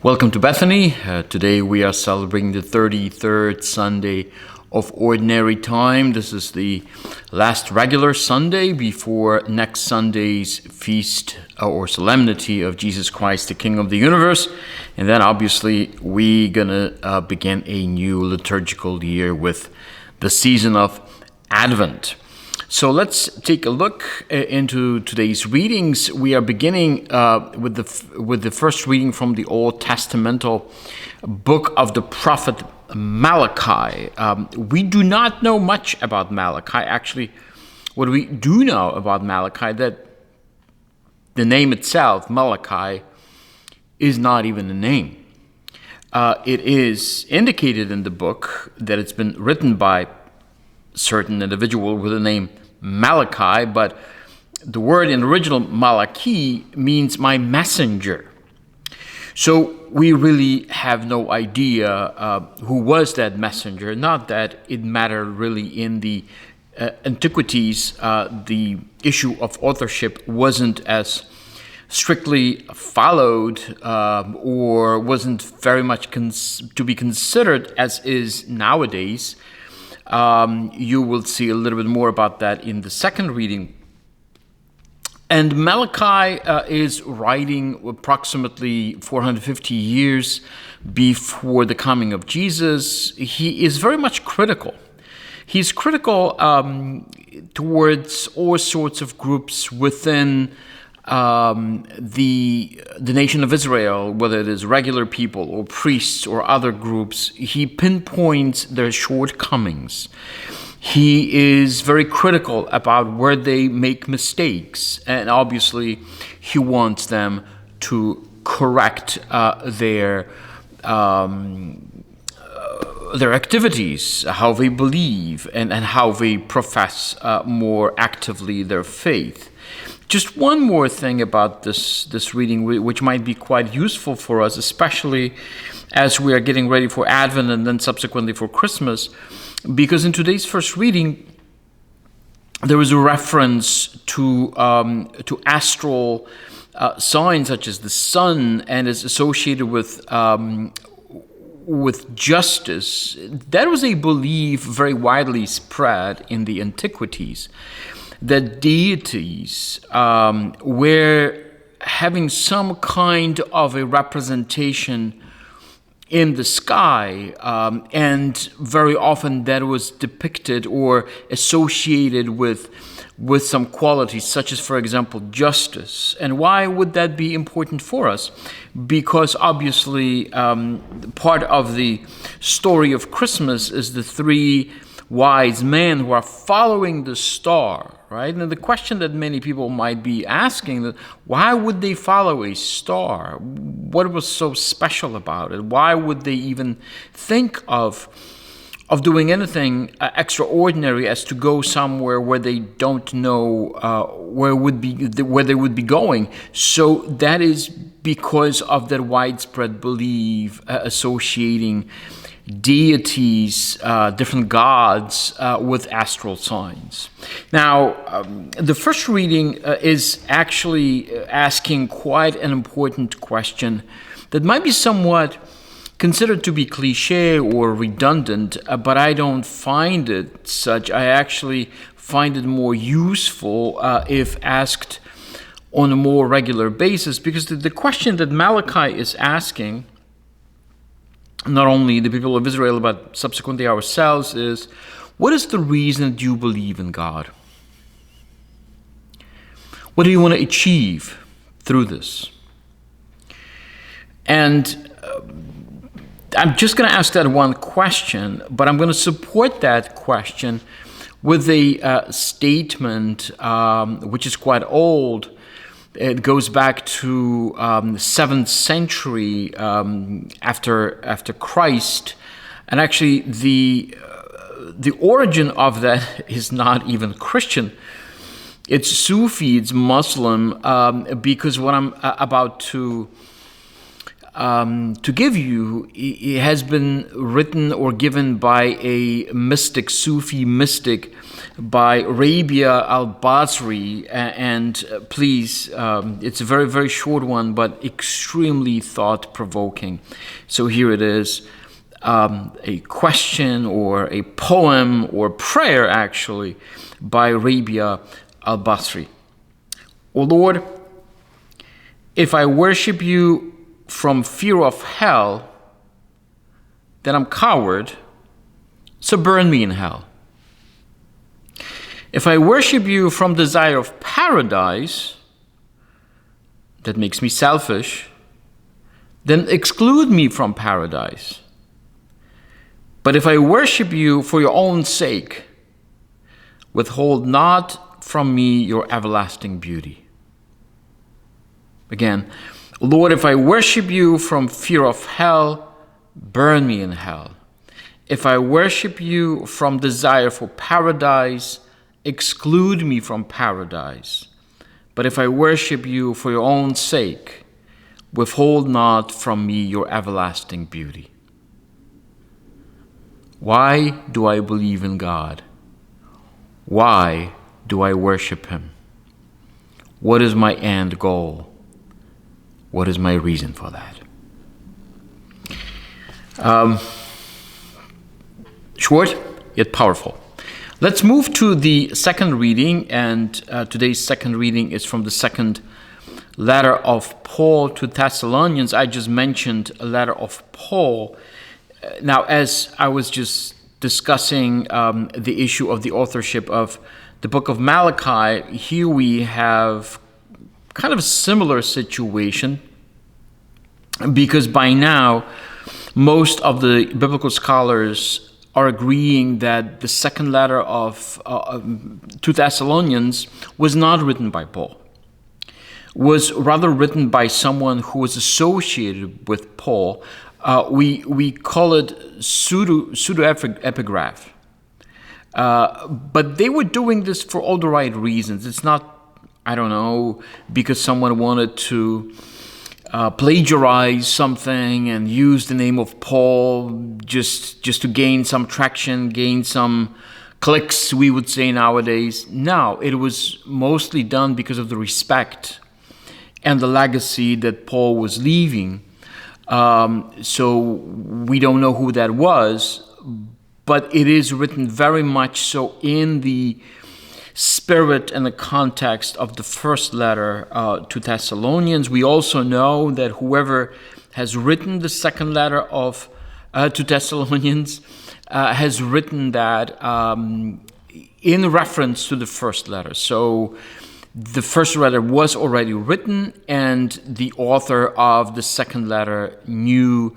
Welcome to Bethany. Today we are celebrating the 33rd Sunday of Ordinary Time. This is the last regular Sunday before next Sunday's feast or solemnity of Jesus Christ, the King of the universe. And then obviously we're going to begin a new liturgical year with the season of Advent. So let's take a look into today's readings. We are beginning with the first reading from the Old Testamental book of the prophet Malachi. We do not know much about Malachi. Actually, what we do know about Malachi, that the name itself, Malachi, is not even a name. It is indicated in the book that it's been written by certain individual with the name Malachi, but the word in original Malachi means my messenger. So we really have no idea who was that messenger. Not that it mattered really in the antiquities. The issue of authorship wasn't as strictly followed or wasn't very much to be considered as is nowadays. You will see a little bit more about that in the second reading. And Malachi is writing approximately 450 years before the coming of Jesus. He is very much critical. He's critical towards all sorts of groups within the nation of Israel, whether it is regular people or priests or other groups. He pinpoints their shortcomings. He is very critical about where they make mistakes, and obviously he wants them to correct their activities, how they believe, and how they profess more actively their faith. Just one more thing about this reading, which might be quite useful for us, especially as we are getting ready for Advent and then subsequently for Christmas, because in today's first reading, there is a reference to astral signs such as the sun, and is associated with justice. That was a belief very widely spread in the antiquities, that deities were having some kind of a representation in the sky, and very often that was depicted or associated with some qualities, such as, for example, justice. And why would that be important for us? Because obviously part of the story of Christmas is the three wise men who are following the star, right? And the question that many people might be asking, that why would they follow a star? What was so special about it? Why would they even think of doing anything extraordinary as to go somewhere where they don't know where they would be going? So that is because of that widespread belief associating deities, different gods with astral signs. Now, the first reading is actually asking quite an important question that might be somewhat considered to be cliche or redundant, but I don't find it such. I actually find it more useful if asked on a more regular basis, because the question that Malachi is asking, not only the people of Israel, but subsequently ourselves, is, what is the reason that you believe in God? What do you want to achieve through this? And I'm just going to ask that one question, but I'm going to support that question with a statement which is quite old. It goes back to the 7th century after Christ, and actually the origin of that is not even Christian. It's Sufi, it's Muslim, because what I'm about to to give you, it has been written or given by a mystic, Sufi mystic, by Rabia al-Basri. And please, it's a very, very short one, but extremely thought-provoking. So here it is, a question or a poem or prayer, actually, by Rabia al-Basri. O Lord, if I worship you from fear of hell, then I'm coward, so burn me in hell. If I worship you from desire of paradise, that makes me selfish, then exclude me from paradise. But if I worship you for your own sake, withhold not from me your everlasting beauty. Again, Lord, if I worship you from fear of hell, burn me in hell. If I worship you from desire for paradise, exclude me from paradise. But if I worship you for your own sake, withhold not from me your everlasting beauty. Why do I believe in God? Why do I worship Him? What is my end goal? What is my reason for that? Short, yet powerful. Let's move to the second reading, and today's second reading is from the second letter of Paul to Thessalonians. I just mentioned a letter of Paul. Now, as I was just discussing the issue of the authorship of the book of Malachi, here we have kind of a similar situation, because by now most of the biblical scholars are agreeing that the second letter of to Thessalonians was not written by Paul, was rather written by someone who was associated with Paul. We call it pseudo-epigraph. But they were doing this for all the right reasons. It's not, I don't know, because someone wanted to plagiarize something and use the name of Paul just to gain some traction, gain some clicks, we would say nowadays. No, it was mostly done because of the respect and the legacy that Paul was leaving. So we don't know who that was, but it is written very much so in the spirit and the context of the first letter to Thessalonians. We also know that whoever has written the second letter of to Thessalonians has written that in reference to the first letter. So the first letter was already written, and the author of the second letter knew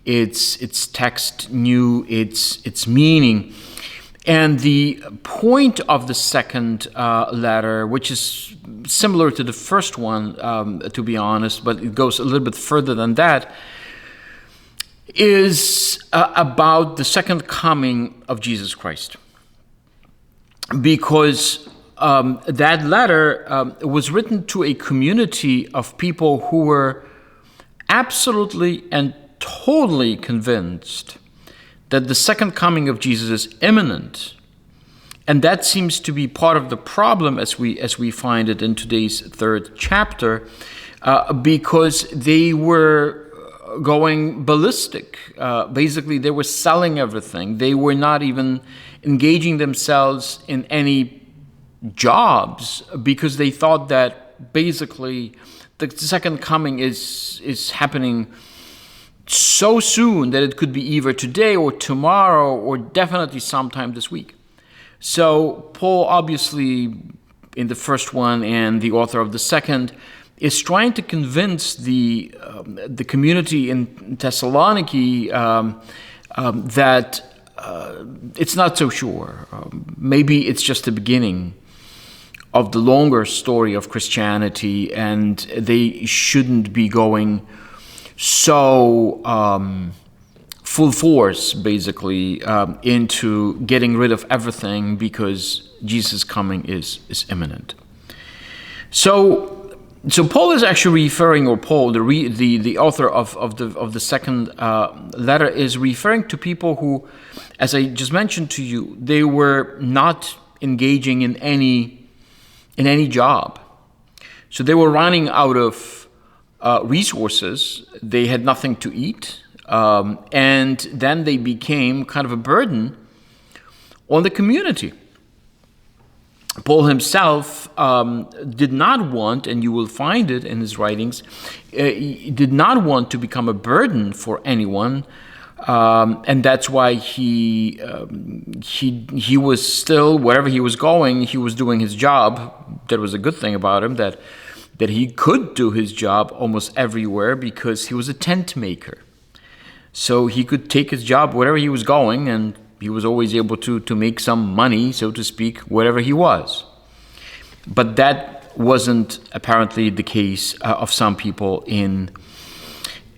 its text, knew its meaning. And the point of the second letter, which is similar to the first one, to be honest, but it goes a little bit further than that, is about the second coming of Jesus Christ. Because that letter was written to a community of people who were absolutely and totally convinced that the second coming of Jesus is imminent. And that seems to be part of the problem as we find it in today's third chapter, because they were going ballistic. Basically, they were selling everything. They were not even engaging themselves in any jobs, because they thought that basically the second coming is happening so soon that it could be either today or tomorrow or definitely sometime this week. So Paul, obviously, in the first one and the author of the second, is trying to convince the community in Thessaloniki that it's not so sure. Maybe it's just the beginning of the longer story of Christianity, and they shouldn't be going so full force, basically, into getting rid of everything because Jesus' coming is imminent. So So Paul is actually referring, or Paul, the author of the second letter, is referring to people who, as I just mentioned to you, they were not engaging in any job. So they were running out of resources. They had nothing to eat, and then they became kind of a burden on the community. Paul himself did not want, and you will find it in his writings, he did not want to become a burden for anyone, and that's why he was still, wherever he was going, he was doing his job. That was a good thing about him, that he could do his job almost everywhere because he was a tent maker. So he could take his job wherever he was going, and he was always able to make some money, so to speak, wherever he was. But that wasn't apparently the case of some people in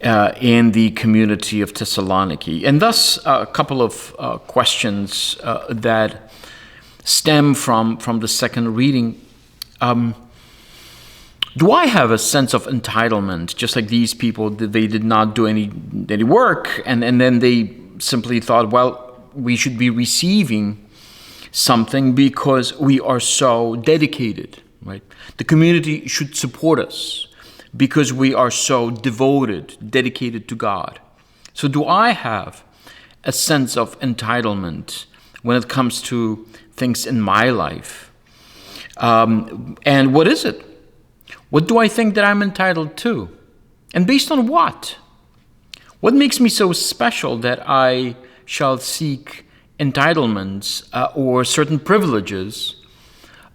the community of Thessaloniki. And thus, a couple of questions that stem from the second reading. Do I have a sense of entitlement, just like these people? They did not do any work, and then they simply thought, well, we should be receiving something because we are so dedicated, right? The community should support us because we are so devoted, dedicated to God. So do I have a sense of entitlement when it comes to things in my life? And what is it? What do I think that I'm entitled to? And based on what? What makes me so special that I shall seek entitlements or certain privileges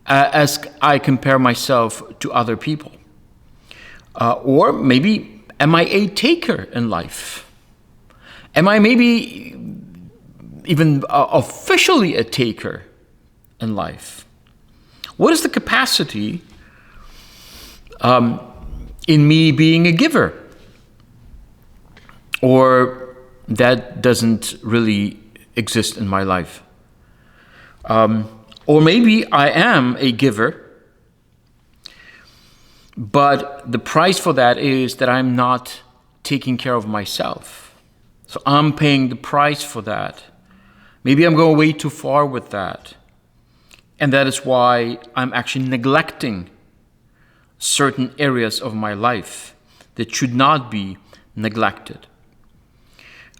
as I compare myself to other people? Or maybe, am I a taker in life? Am I maybe even officially a taker in life? What is the capacity in me being a giver? Or that doesn't really exist in my life. Or maybe I am a giver, but the price for that is that I'm not taking care of myself. So I'm paying the price for that. Maybe I'm going way too far with that. And that is why I'm actually neglecting certain areas of my life that should not be neglected.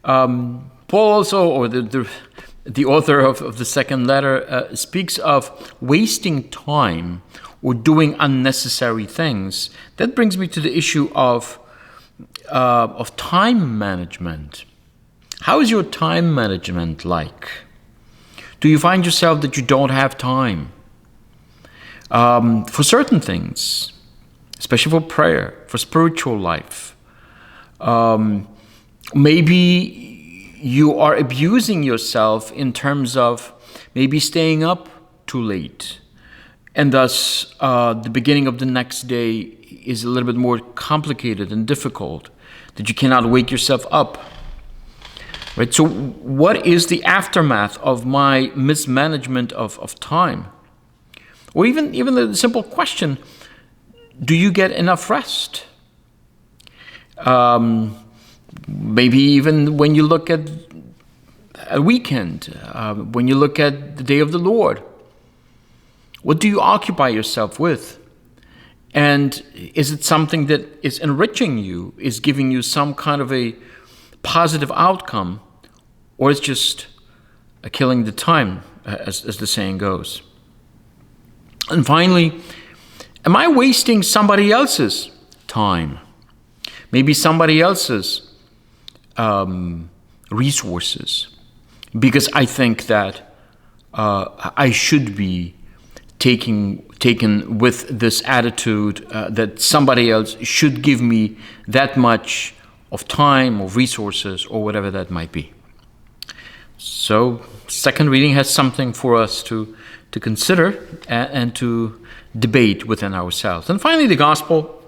Paul also, or the author of the second letter, speaks of wasting time or doing unnecessary things. That brings me to the issue of time management. How is your time management like? Do you find yourself that you don't have time for certain things, especially for prayer, for spiritual life? Maybe you are abusing yourself in terms of maybe staying up too late, and thus the beginning of the next day is a little bit more complicated and difficult, that you cannot wake yourself up. Right? So what is the aftermath of my mismanagement of time? Or even the simple question, do you get enough rest? Maybe even when you look at a weekend, when you look at the day of the Lord, what do you occupy yourself with? And is it something that is enriching you, is giving you some kind of a positive outcome, or it's just killing the time, as the saying goes? And finally, am I wasting somebody else's time? Maybe somebody else's resources, because I think that I should be taken with this attitude that somebody else should give me that much of time or resources or whatever that might be. So, second reading has something for us to consider and to debate within ourselves. And finally, the gospel.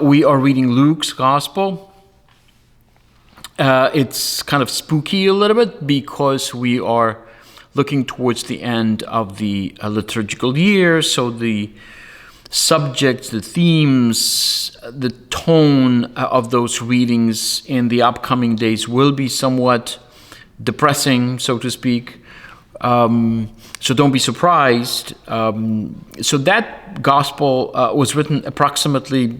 We are reading Luke's gospel. It's kind of spooky a little bit because we are looking towards the end of the liturgical year. So the subjects, the themes, the tone of those readings in the upcoming days will be somewhat depressing, so to speak. So don't be surprised. So that gospel was written approximately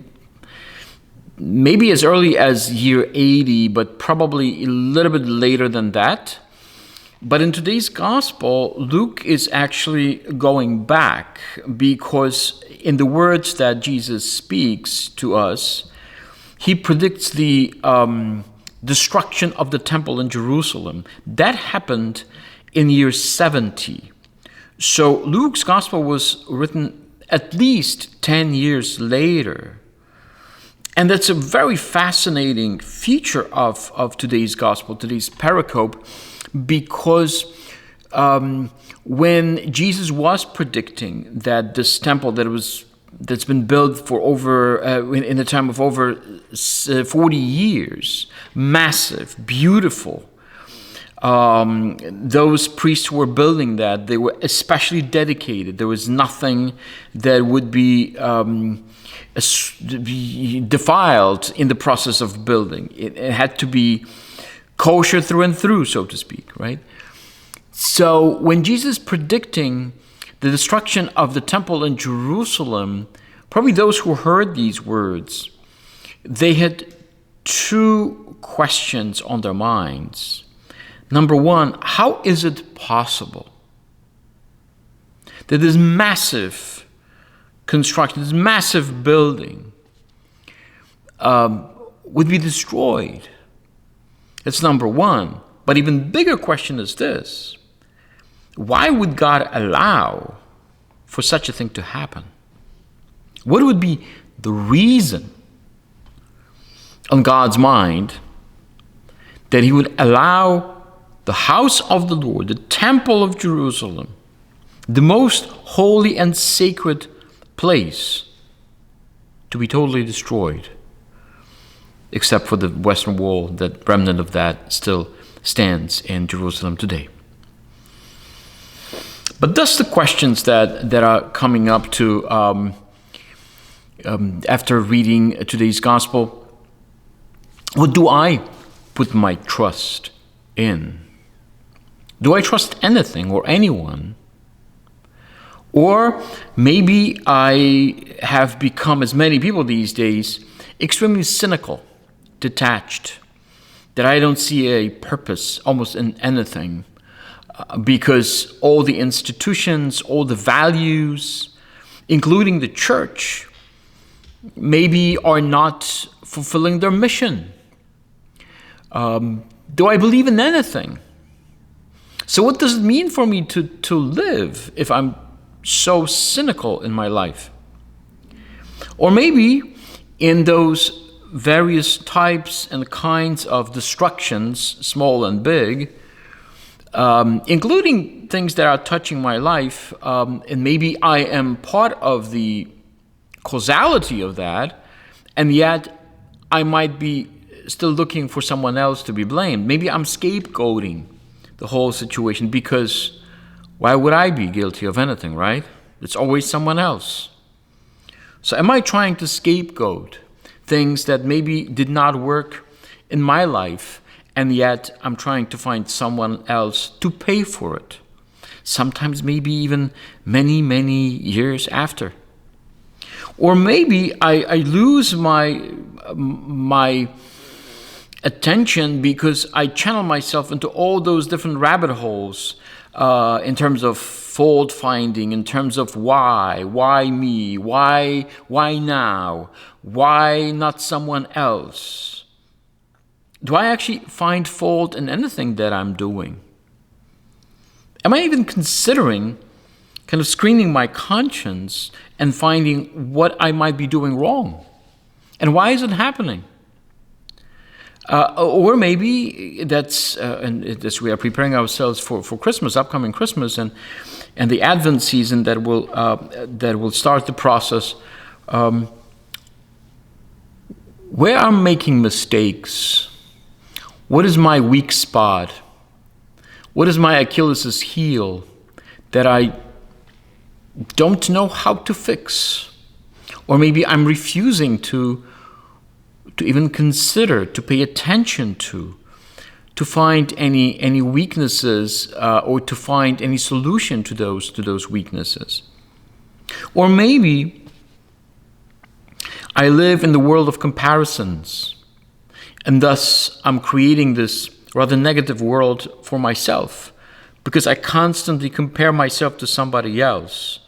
maybe as early as year 80, but probably a little bit later than that. But in today's gospel, Luke is actually going back, because in the words that Jesus speaks to us, he predicts the destruction of the temple in Jerusalem. That happened in year 70. So Luke's gospel was written at least 10 years later. And that's a very fascinating feature of today's gospel, today's pericope, because when Jesus was predicting that this temple that's been built for over in the time of over 40 years, massive, beautiful, those priests who were building that, they were especially dedicated. There was nothing that would be defiled in the process of building. It had to be kosher through and through, so to speak, right? So when Jesus predicting the destruction of the temple in Jerusalem, probably those who heard these words, they had two questions on their minds. Number one, how is it possible that this massive construction, this massive building would be destroyed? That's number one. But even bigger question is this: why would God allow for such a thing to happen? What would be the reason on God's mind that he would allow the house of the Lord, the temple of Jerusalem, the most holy and sacred place, to be totally destroyed, except for the western wall, that remnant of that still stands in Jerusalem today? But thus the questions that are coming up to after reading today's gospel: what do I put my trust in? Do I trust anything or anyone? Or maybe I have become, as many people these days, extremely cynical, detached, that I don't see a purpose almost in anything, because all the institutions, all the values, including the church, maybe are not fulfilling their mission. Do I believe in anything? So what does it mean for me to live if I'm so cynical in my life? Or maybe in those various types and kinds of destructions, small and big, including things that are touching my life, and maybe I am part of the causality of that, and yet I might be still looking for someone else to be blamed. Maybe I'm scapegoating the whole situation, because why would I be guilty of anything, right? It's always someone else. So am I trying to scapegoat things that maybe did not work in my life, and yet I'm trying to find someone else to pay for it? Sometimes maybe even many, many years after. Or maybe I lose my attention because I channel myself into all those different rabbit holes in terms of fault finding, in terms of why me, why now, why not someone else? Do I actually find fault in anything that I'm doing? Am I even considering kind of screening my conscience and finding what I might be doing wrong? And why is it happening? Or maybe that's, and this, we are preparing ourselves for Christmas, upcoming Christmas, and the Advent season that will start the process. Where I'm making mistakes, what is my weak spot? What is my Achilles' heel that I don't know how to fix? Or maybe I'm refusing to even consider, to pay attention to find any weaknesses or to find any solution to those weaknesses. Or maybe I live in the world of comparisons, and thus I'm creating this rather negative world for myself because I constantly compare myself to somebody else,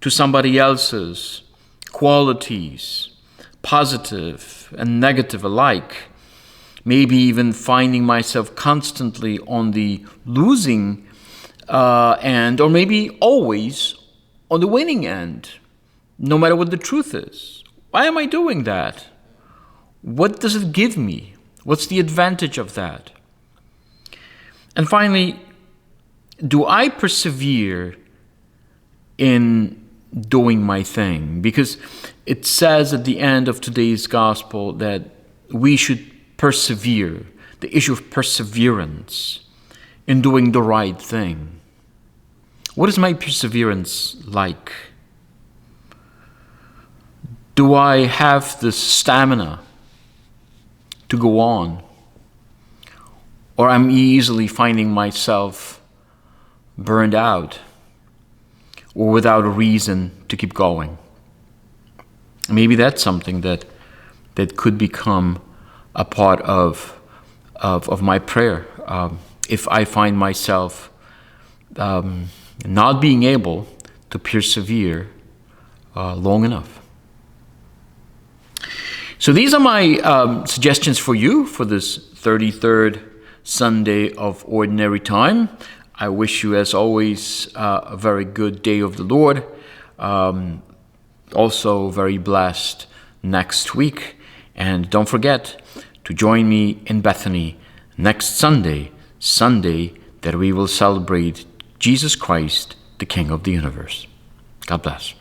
to somebody else's qualities, positive and negative alike. Maybe even finding myself constantly on the losing end, or maybe always on the winning end, no matter what the truth is. Why am I doing that? What does it give me? What's the advantage of that? And finally, do I persevere in doing my thing? Because it says at the end of today's gospel that we should persevere, the issue of perseverance in doing the right thing. What is my perseverance like? Do I have the stamina to go on? Or I'm easily finding myself burned out or without a reason to keep going? Maybe that's something that could become a part of my prayer. If I find myself not being able to persevere long enough. So these are my suggestions for you for this 33rd Sunday of Ordinary Time. I wish you, as always, a very good day of the Lord. Also very blessed next week. And don't forget to join me in Bethany next Sunday that we will celebrate Jesus Christ, the King of the universe. God bless.